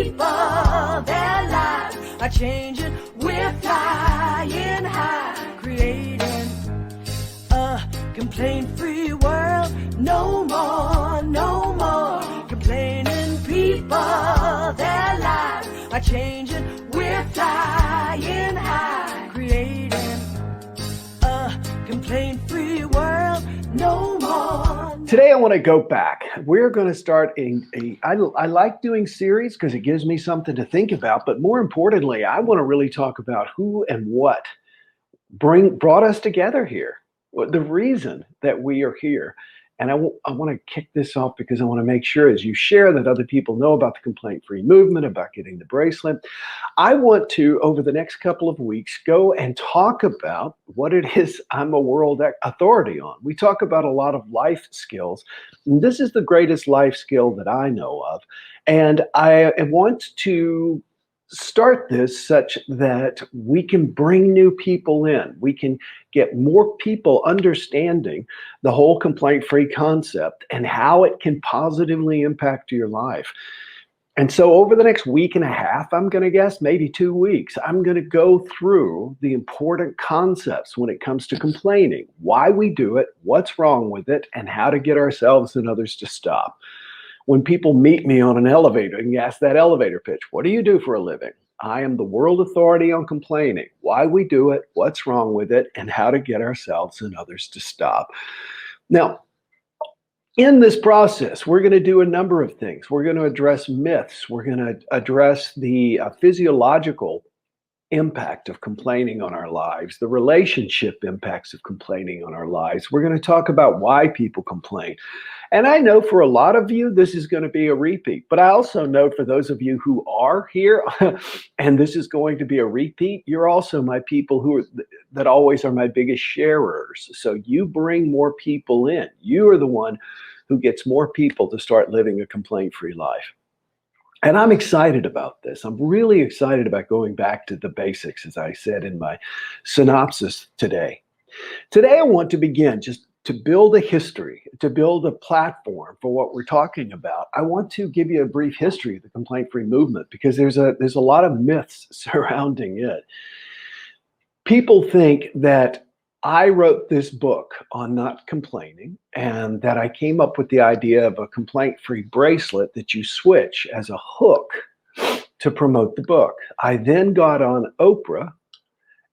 people, their lives are changing. We're flying high, creating a complaint-free world. No more, no more complaining. People, their lives are changing. We're flying high, creating a complaint-free world. No more. Today I want to go back. We're going to start I like doing series because it gives me something to think about, but more importantly, I want to really talk about who and what brought us together here, the reason that we are here. And I want to kick this off because I want to make sure as you share that other people know about the complaint-free movement, about getting the bracelet. I want to, over the next couple of weeks, go and talk about what it is I'm a world authority on. We talk about a lot of life skills. And this is the greatest life skill that I know of. And I want to start this such that we can bring new people in. We can get more people understanding the whole complaint-free concept and how it can positively impact your life. And so over the next week and a half, I'm going to guess maybe 2 weeks, I'm going to go through the important concepts when it comes to complaining, why we do it, what's wrong with it, and how to get ourselves and others to stop. When people meet me on an elevator and ask that elevator pitch, what do you do for a living? I am the world authority on complaining, why we do it, what's wrong with it, and how to get ourselves and others to stop. Now, in this process, we're going to do a number of things. We're going to address myths. We're going to address the physiological impact of complaining on our lives, the relationship impacts of complaining on our lives. We're going to talk about why people complain. And I know for a lot of you, this is going to be a repeat, but I also know for those of you who are here and this is going to be a repeat, you're also my people that always are my biggest sharers. So you bring more people in. You are the one who gets more people to start living a complaint-free life. And I'm excited about this. I'm really excited about going back to the basics, as I said in my synopsis today. Today, I want to begin just to build a history, to build a platform for what we're talking about. I want to give you a brief history of the complaint-free movement because there's a lot of myths surrounding it. People think that I wrote this book on not complaining and that I came up with the idea of a complaint-free bracelet that you switch as a hook to promote the book. I then got on Oprah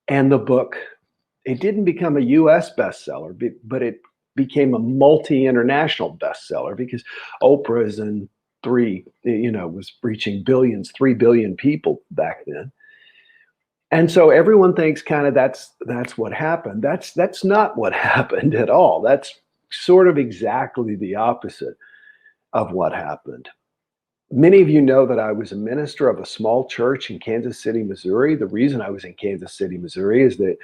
and the book, it didn't become a US bestseller, but it became a multi-international bestseller because Oprah is in was reaching billions, 3 billion people back then. And so everyone thinks kind of that's what happened. That's not what happened at all. That's sort of exactly the opposite of what happened. Many of you know that I was a minister of a small church in Kansas City, Missouri. The reason I was in Kansas City, Missouri is that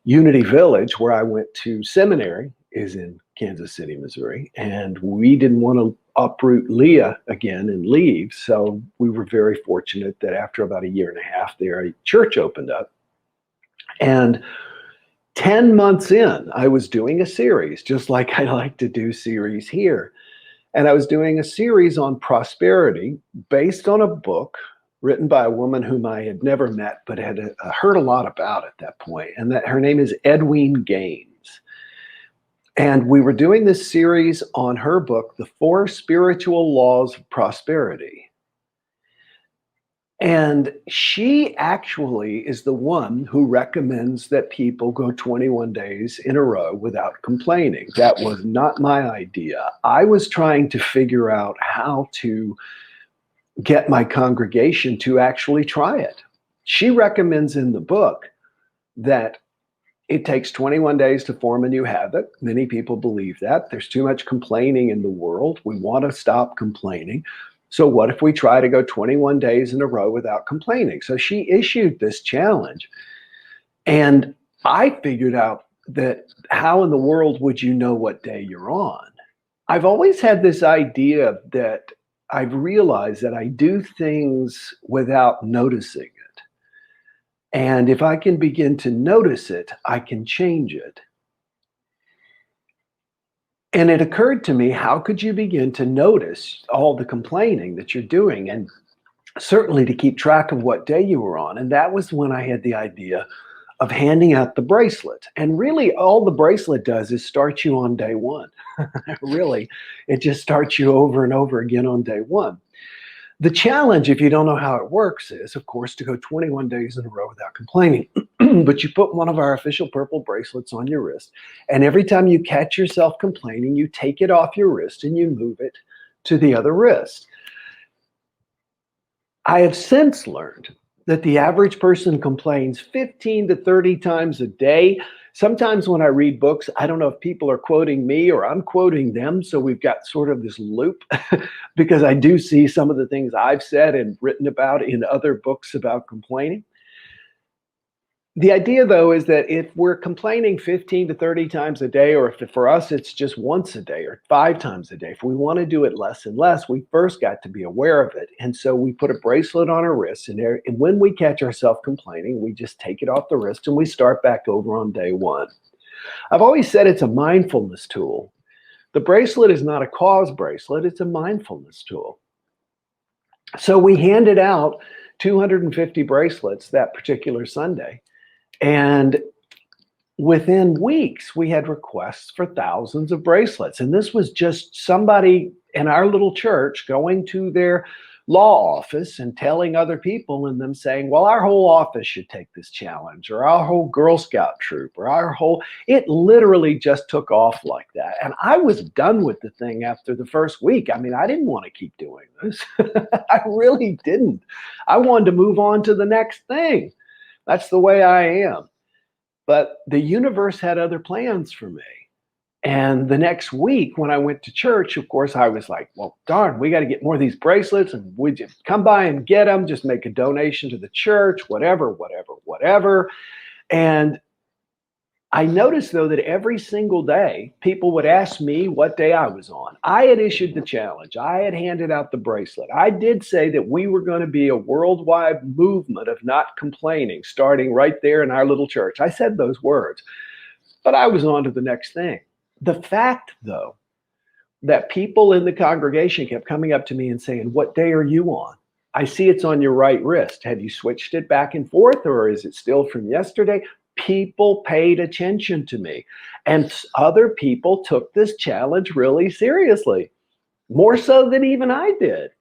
Unity Village, where I went to seminary, is in Kansas City, Missouri. And we didn't want to uproot Leah again and leave. So we were very fortunate that after about a year and a half there, a church opened up. And 10 months in, I was doing a series, just like I like to do series here. And I was doing a series on prosperity based on a book written by a woman whom I had never met, but had heard a lot about at that point. And that her name is Edwene Gaines. And we were doing this series on her book, The 4 Spiritual Laws of Prosperity. And she actually is the one who recommends that people go 21 days in a row without complaining. That was not my idea. I was trying to figure out how to get my congregation to actually try it. She recommends in the book that it takes 21 days to form a new habit. Many people believe that. There's too much complaining in the world. We want to stop complaining. So what if we try to go 21 days in a row without complaining? So she issued this challenge. And I figured out that how in the world would you know what day you're on? I've always had this idea that I've realized that I do things without noticing it. And if I can begin to notice it, I can change it. And it occurred to me, how could you begin to notice all the complaining that you're doing? And certainly to keep track of what day you were on. And that was when I had the idea of handing out the bracelet. And really, all the bracelet does is start you on day one. Really, it just starts you over and over again on day one. The challenge, if you don't know how it works, is, of course, to go 21 days in a row without complaining. But you put one of our official purple bracelets on your wrist, and every time you catch yourself complaining, you take it off your wrist and you move it to the other wrist. I have since learned that the average person complains 15 to 30 times a day. Sometimes when I read books, I don't know if people are quoting me or I'm quoting them. So we've got sort of this loop because I do see some of the things I've said and written about in other books about complaining. The idea, though, is that if we're complaining 15 to 30 times a day, or if for us it's just once a day or 5 times a day, if we want to do it less and less, we first got to be aware of it. And so we put a bracelet on our wrist, and when we catch ourselves complaining, we just take it off the wrist and we start back over on day one. I've always said it's a mindfulness tool. The bracelet is not a cause bracelet, it's a mindfulness tool. So we handed out 250 bracelets that particular Sunday. And within weeks, we had requests for thousands of bracelets. And this was just somebody in our little church going to their law office and telling other people and them saying, well, our whole office should take this challenge, or our whole Girl Scout troop, or it literally just took off like that. And I was done with the thing after the first week. I mean, I didn't want to keep doing this. I really didn't. I wanted to move on to the next thing. That's the way I am. But the universe had other plans for me. And the next week when I went to church, of course, I was like, well, darn, we got to get more of these bracelets. And would you come by and get them? Just make a donation to the church, whatever. And I noticed, though, that every single day, people would ask me what day I was on. I had issued the challenge. I had handed out the bracelet. I did say that we were going to be a worldwide movement of not complaining, starting right there in our little church. I said those words, but I was on to the next thing. The fact, though, that people in the congregation kept coming up to me and saying, what day are you on? I see it's on your right wrist. Have you switched it back and forth, or is it still from yesterday? People paid attention to me, and other people took this challenge really seriously, more so than even I did.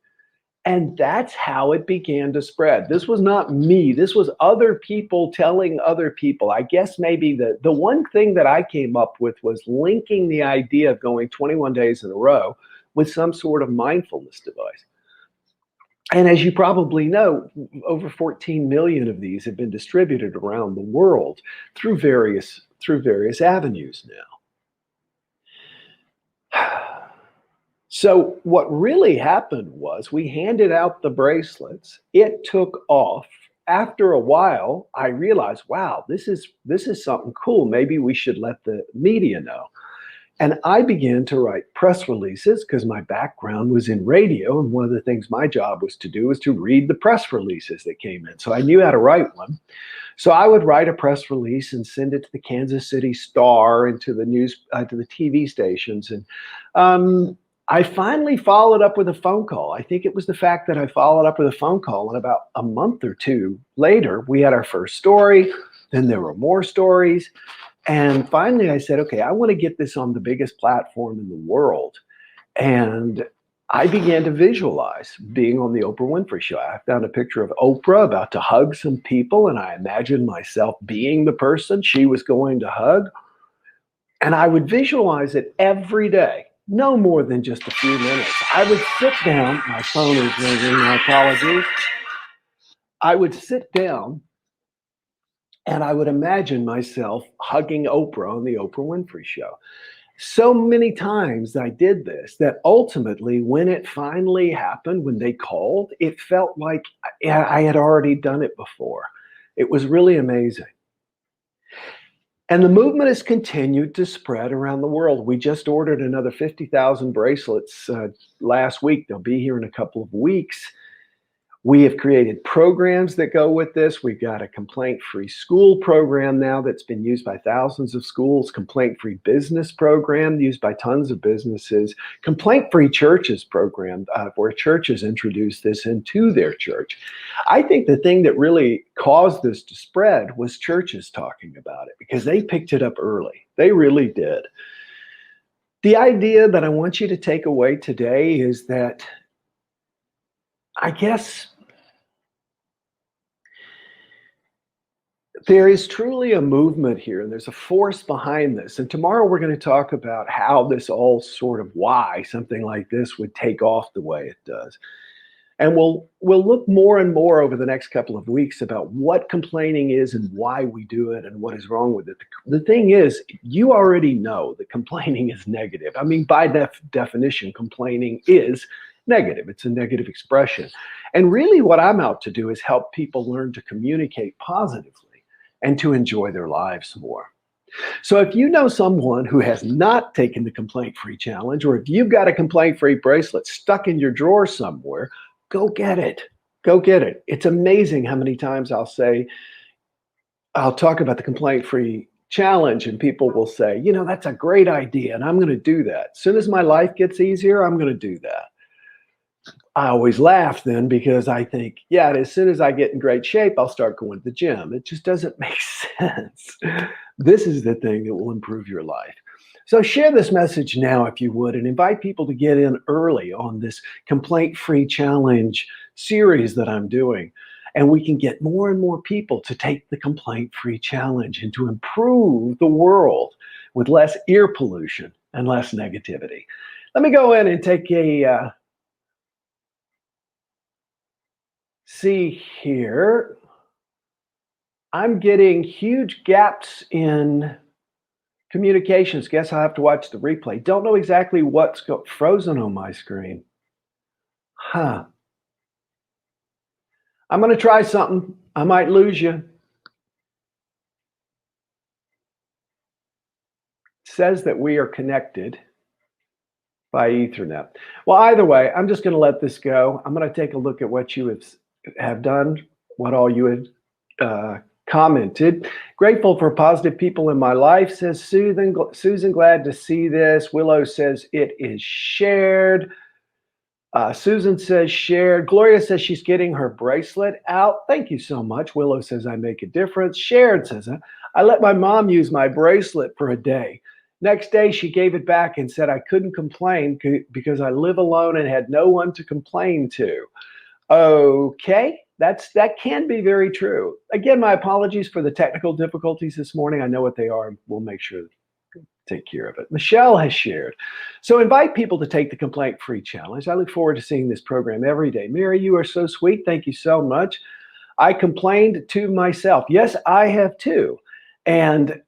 And that's how it began to spread. This was not me. This was other people telling other people. I guess maybe the one thing that I came up with was linking the idea of going 21 days in a row with some sort of mindfulness device. And as you probably know, over 14 million of these have been distributed around the world through various avenues now. So what really happened was we handed out the bracelets. It took off. After a while, I realized, wow, this is something cool. Maybe we should let the media know. And I began to write press releases because my background was in radio. And one of the things my job was to do was to read the press releases that came in. So I knew how to write one. So I would write a press release and send it to the Kansas City Star and to the to the TV stations. And I finally followed up with a phone call. I think it was the fact that I followed up with a phone call. And about a month or two later, we had our first story. Then there were more stories. And finally, I said, okay, I want to get this on the biggest platform in the world. And I began to visualize being on the Oprah Winfrey Show. I found a picture of Oprah about to hug some people, and I imagined myself being the person she was going to hug. And I would visualize it every day, no more than just a few minutes. I would sit down. My phone is ringing, my apologies. I would sit down and I would imagine myself hugging Oprah on the Oprah Winfrey Show. So many times I did this that ultimately, when it finally happened, when they called, it felt like I had already done it before. It was really amazing. And the movement has continued to spread around the world. We just ordered another 50,000 bracelets last week. They'll be here in a couple of weeks. We have created programs that go with this. We've got a complaint-free school program now that's been used by thousands of schools, complaint-free business program used by tons of businesses, complaint-free churches program where churches introduce this into their church. I think the thing that really caused this to spread was churches talking about it because they picked it up early. They really did. The idea that I want you to take away today is that I guess there is truly a movement here, and there's a force behind this. And tomorrow we're going to talk about how this all sort of why something like this would take off the way it does. And we'll look more and more over the next couple of weeks about what complaining is and why we do it and what is wrong with it. The thing is, you already know that complaining is negative. I mean, by definition, complaining is negative. It's a negative expression. And really what I'm out to do is help people learn to communicate positively and to enjoy their lives more. So if you know someone who has not taken the complaint-free challenge, or if you've got a complaint-free bracelet stuck in your drawer somewhere, go get it. Go get it. It's amazing how many times I'll talk about the complaint-free challenge and people will say, you know, that's a great idea and I'm going to do that. As soon as my life gets easier, I'm going to do that. I always laugh then because I think, yeah, as soon as I get in great shape, I'll start going to the gym. It just doesn't make sense. This is the thing that will improve your life. So share this message now if you would, and invite people to get in early on this complaint-free challenge series that I'm doing. And we can get more and more people to take the complaint-free challenge and to improve the world with less ear pollution and less negativity. Let me go in and take a see here. I'm getting huge gaps in communications. Guess I'll have to watch the replay. Don't know exactly what's frozen on my screen. I'm going to try something. I might lose you. It says that we are connected by Ethernet. Well, either way, I'm just going to let this go. I'm going to take a look at what you have done, what all you had commented. Grateful for positive people in my life, says Susan. Susan, glad to see this. Willow says it is shared. Susan says shared. Gloria says she's getting her bracelet out. Thank you so much. Willow says I make a difference. Shared says I let my mom use my bracelet for a day. Next day, she gave it back and said I couldn't complain because I live alone and had no one to complain to. Okay, that can be very true. Again, my apologies for the technical difficulties this morning. I know what they are. We'll make sure to take care of it. Michelle has shared. So invite people to take the complaint-free challenge. I look forward to seeing this program every day. Mary, you are so sweet. Thank you so much. I complained to myself. Yes, I have too. And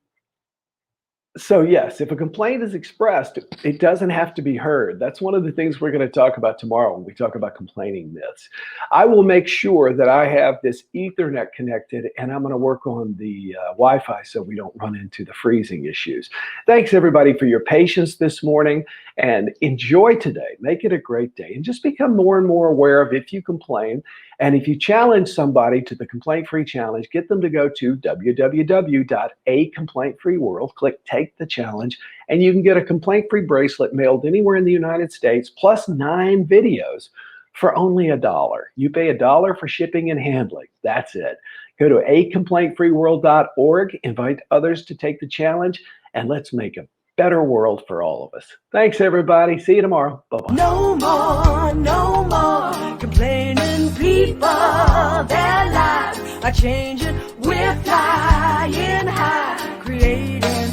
so yes, if a complaint is expressed, it doesn't have to be heard. That's one of the things we're going to talk about tomorrow when we talk about complaining myths. I will make sure that I have this Ethernet connected, and I'm going to work on the Wi-Fi so we don't run into the freezing issues. Thanks everybody for your patience this morning, and enjoy today. Make it a great day, and just become more and more aware of if you complain. And if you challenge somebody to the complaint-free challenge, get them to go to www.acomplaintfreeworld, click Take the Challenge, and you can get a complaint-free bracelet mailed anywhere in the United States, plus 9 videos for only $1. You pay $1 for shipping and handling. That's it. Go to acomplaintfreeworld.org, invite others to take the challenge, and let's make a better world for all of us. Thanks, everybody. See you tomorrow. Bye-bye. No more complaining. People, their lives are changing. We're flying high, creating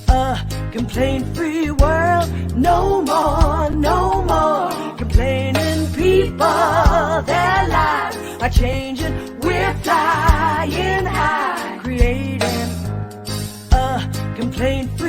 a complaint-free world. No more complaining. People, their lives are changing. We're flying high, creating a complaint-free